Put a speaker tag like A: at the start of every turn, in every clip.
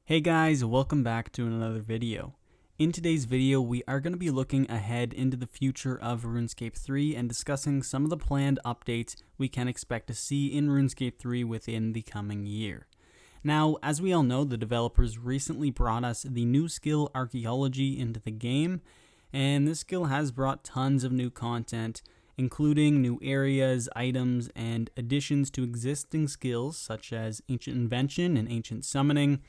A: Hey guys, welcome back to another video. In today's video, we are going to be looking ahead into the future of RuneScape 3 and discussing some of the planned updates we can expect to see in RuneScape 3 within the coming year. Now, as we all know, the developers recently brought us the new skill Archaeology into the game, and this skill has brought tons of new content, including new areas, items, and additions to existing skills such as Ancient Invention and Ancient Summoning.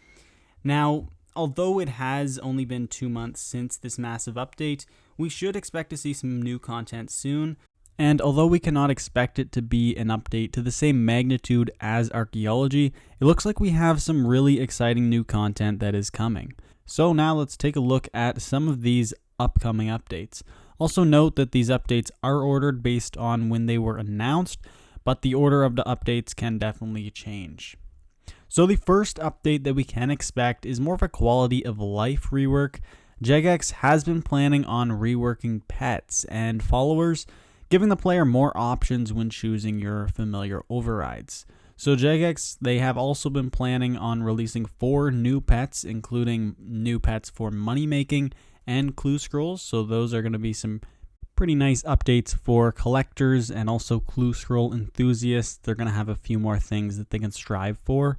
A: Now, although it has only been 2 months since this massive update, we should expect to see some new content soon. And although we cannot expect it to be an update to the same magnitude as Archaeology, it looks like we have some really exciting new content that is coming. So now let's take a look at some of these upcoming updates. Also note that these updates are ordered based on when they were announced, but the order of the updates can definitely change. So the first update that we can expect is more of a quality of life rework. Jagex has been planning on reworking pets and followers, giving the player more options when choosing your familiar overrides. So Jagex, they have also been planning on releasing 4 new pets, including new pets for money making and clue scrolls. So those are going to be some pretty nice updates for collectors and also clue scroll enthusiasts. They're going to have a few more things that they can strive for.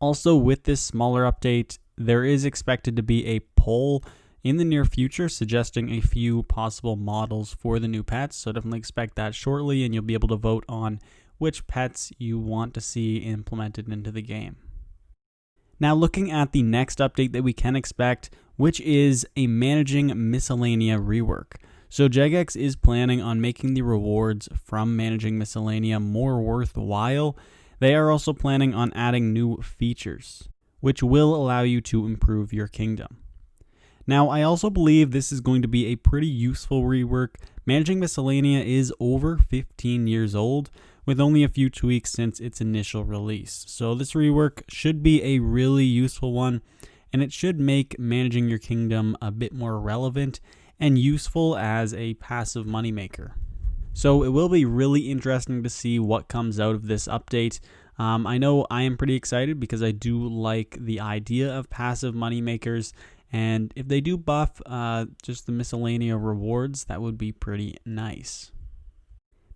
A: Also, with this smaller update, there is expected to be a poll in the near future suggesting a few possible models for the new pets. So definitely expect that shortly, and you'll be able to vote on which pets you want to see implemented into the game. Now, looking at the next update that we can expect, which is a Managing Miscellanea rework. So Jagex is planning on making the rewards from Managing Miscellanea more worthwhile. They are also planning on adding new features, which will allow you to improve your kingdom. Now, I also believe this is going to be a pretty useful rework. Managing Miscellanea is over 15 years old, with only a few tweaks since its initial release. So this rework should be a really useful one, and it should make managing your kingdom a bit more relevant and useful as a passive moneymaker. So it will be really interesting to see what comes out of this update. I know I am pretty excited because I do like the idea of passive moneymakers, and if they do buff just the Miscellanea rewards, that would be pretty nice.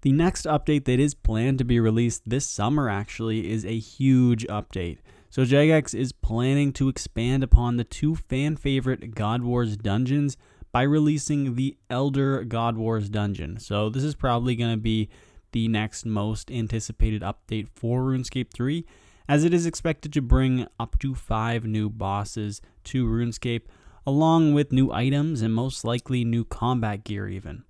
A: The next update that is planned to be released this summer actually is a huge update. So Jagex is planning to expand upon the 2 fan favorite God Wars dungeons by releasing the Elder God Wars dungeon. So this is probably going to be the next most anticipated update for RuneScape 3, as it is expected to bring up to 5 new bosses to RuneScape, along with new items and most likely new combat gear even.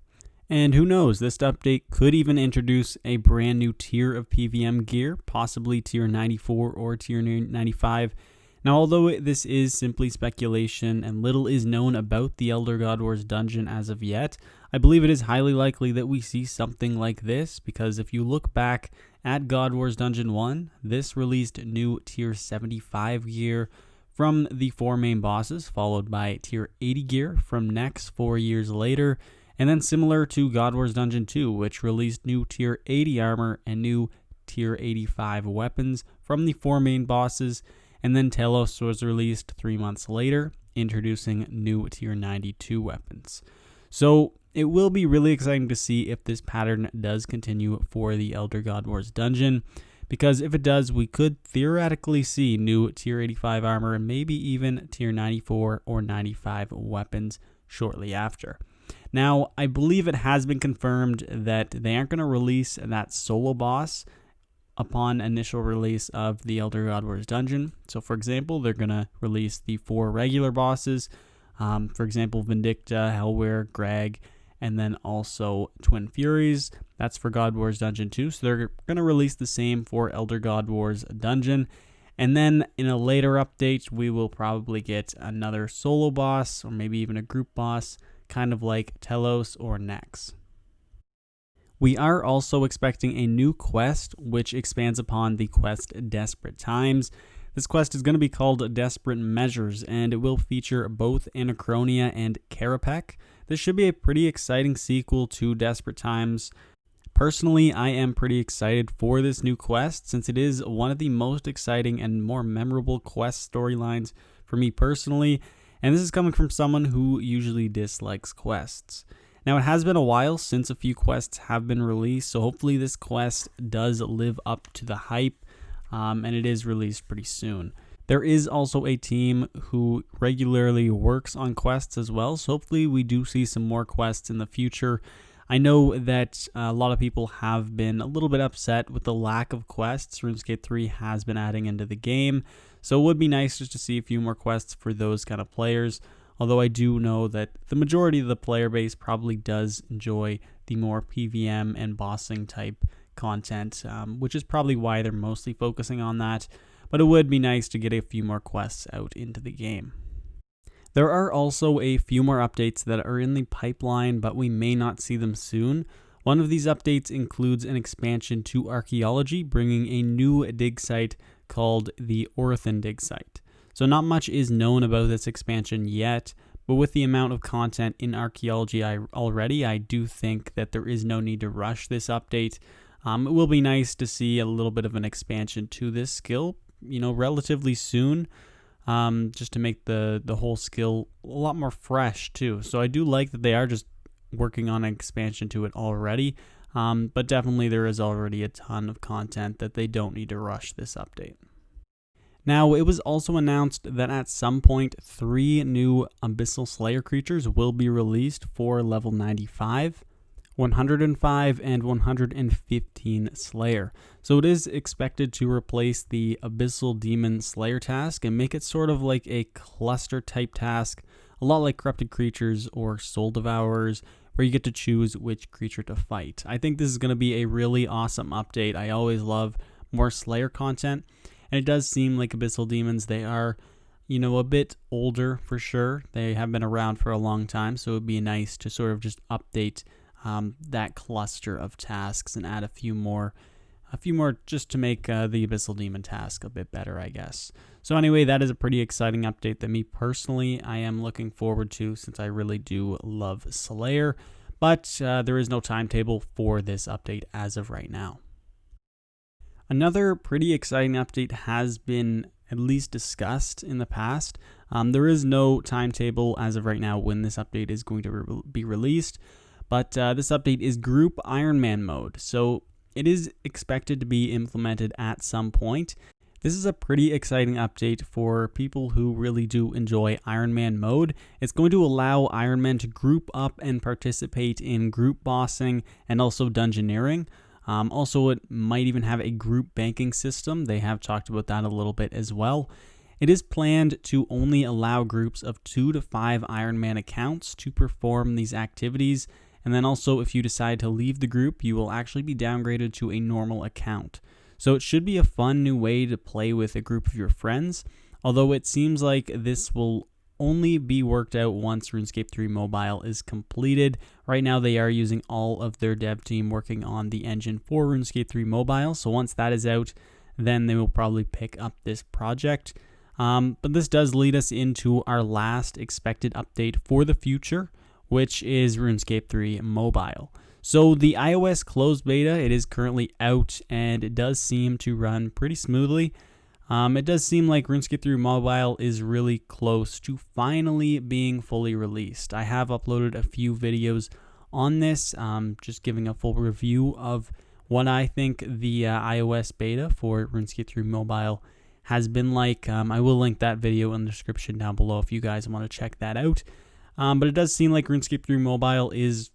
A: And who knows, this update could even introduce a brand new tier of PVM gear, possibly tier 94 or tier 95. Now, although this is simply speculation and little is known about the Elder God Wars dungeon as of yet, I believe it is highly likely that we see something like this, because if you look back at God Wars Dungeon 1, this released new tier 75 gear from the 4 main bosses, followed by tier 80 gear from next 4 years later, and then similar to God Wars Dungeon 2, which released new tier 80 armor and new tier 85 weapons from the 4 main bosses. And then Telos was released 3 months later, introducing new tier 92 weapons. So it will be really exciting to see if this pattern does continue for the Elder God Wars dungeon, because if it does, we could theoretically see new tier 85 armor and maybe even tier 94 or 95 weapons shortly after. Now, I believe it has been confirmed that they aren't going to release that solo boss upon initial release of the Elder God Wars dungeon. So for example, they're going to release the 4 regular bosses, for example, Vindicta, Hellware, Greg, and then also Twin Furies. That's for God Wars Dungeon 2. So they're going to release the same for Elder God Wars dungeon. And then in a later update, we will probably get another solo boss or maybe even a group boss, kind of like Telos or Nex. We are also expecting a new quest, which expands upon the quest Desperate Times. This quest is going to be called Desperate Measures, and it will feature both Anachronia and Karapek. This should be a pretty exciting sequel to Desperate Times. Personally, I am pretty excited for this new quest since it is one of the most exciting and more memorable quest storylines for me personally, and this is coming from someone who usually dislikes quests. Now, it has been a while since a few quests have been released, so hopefully this quest does live up to the hype, and it is released pretty soon. There is also a team who regularly works on quests as well, so hopefully we do see some more quests in the future. I know that a lot of people have been a little bit upset with the lack of quests RuneScape 3 has been adding into the game, so it would be nice just to see a few more quests for those kind of players, although I do know that the majority of the player base probably does enjoy the more PvM and bossing type content, which is probably why they're mostly focusing on that, but it would be nice to get a few more quests out into the game. There are also a few more updates that are in the pipeline, but we may not see them soon. One of these updates includes an expansion to Archaeology, bringing a new dig site called the Orthan dig site. So not much is known about this expansion yet, but with the amount of content in Archaeology already, I do think that there is no need to rush this update. It will be nice to see a little bit of an expansion to this skill, relatively soon. Just to make the whole skill a lot more fresh too. So I do like that they are just working on an expansion to it already, but definitely there is already a ton of content that they don't need to rush this update. Now, it was also announced that at some point 3 new Abyssal Slayer creatures will be released for level 95. 105 and 115 Slayer. So it is expected to replace the Abyssal Demon Slayer task and make it sort of like a cluster type task, a lot like Corrupted Creatures or Soul Devourers, where you get to choose which creature to fight. I think this is going to be a really awesome update. I always love more Slayer content, and it does seem like Abyssal Demons, they are a bit older for sure. They have been around for a long time, so it would be nice to sort of just update that cluster of tasks and add a few more just to make the Abyssal Demon task a bit better, I guess. So anyway, that is a pretty exciting update that me personally I am looking forward to, since I really do love Slayer, but there is no timetable for this update as of right now. Another pretty exciting update has been at least discussed in the past. There is no timetable as of right now when this update is going to be released, but this update is Group Ironman mode, so it is expected to be implemented at some point. This is a pretty exciting update for people who really do enjoy Ironman mode. It's going to allow Ironman to group up and participate in group bossing and also dungeoneering. Also, it might even have a group banking system. They have talked about that a little bit as well. It is planned to only allow groups of 2 to 5 Ironman accounts to perform these activities. And then also, if you decide to leave the group, you will actually be downgraded to a normal account. So it should be a fun new way to play with a group of your friends, although it seems like this will only be worked out once RuneScape 3 Mobile is completed. Right now, they are using all of their dev team working on the engine for RuneScape 3 Mobile, so once that is out, then they will probably pick up this project. But this does lead us into our last expected update for the future, which is RuneScape 3 Mobile. So the iOS closed beta, it is currently out, and it does seem to run pretty smoothly. It does seem like RuneScape 3 Mobile is really close to finally being fully released. I have uploaded a few videos on this, just giving a full review of what I think the iOS beta for RuneScape 3 Mobile has been like. I will link that video in the description down below if you guys want to check that out. But it does seem like RuneScape 3 Mobile is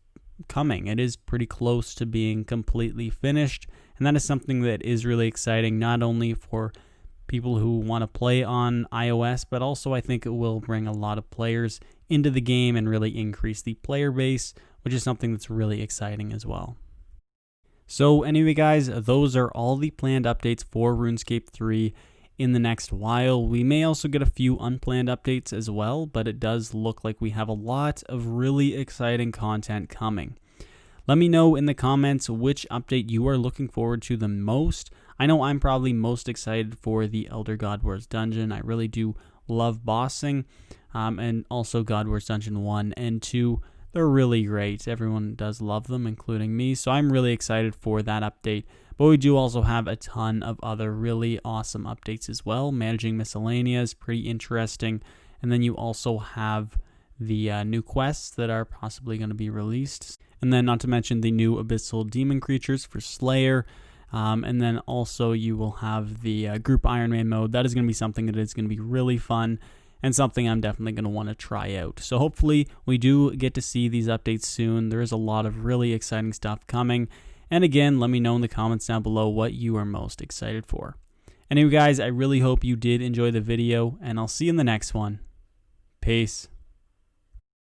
A: coming. It is pretty close to being completely finished, and that is something that is really exciting, not only for people who want to play on iOS, but also I think it will bring a lot of players into the game and really increase the player base, which is something that's really exciting as well. So anyway guys, those are all the planned updates for RuneScape 3 in the next while. We may also get a few unplanned updates as well, but it does look like we have a lot of really exciting content coming. Let me know in the comments which update you are looking forward to the most. I know I'm probably most excited for the Elder God Wars dungeon. I really do love bossing, and also God Wars Dungeon 1 and 2. they're really great. Everyone does love them, including me, so I'm really excited for that update. But we do also have a ton of other really awesome updates as well. Managing Miscellanea is pretty interesting, and then you also have the new quests that are possibly going to be released, and then not to mention the new abyssal demon creatures for Slayer. And then also you will have the group Ironman mode. That is going to be something that is going to be really fun and something I'm definitely going to want to try out. So hopefully we do get to see these updates soon. There is a lot of really exciting stuff coming. And again, let me know in the comments down below what you are most excited for. Anyway guys, I really hope you did enjoy the video, and I'll see you in the next one. Peace.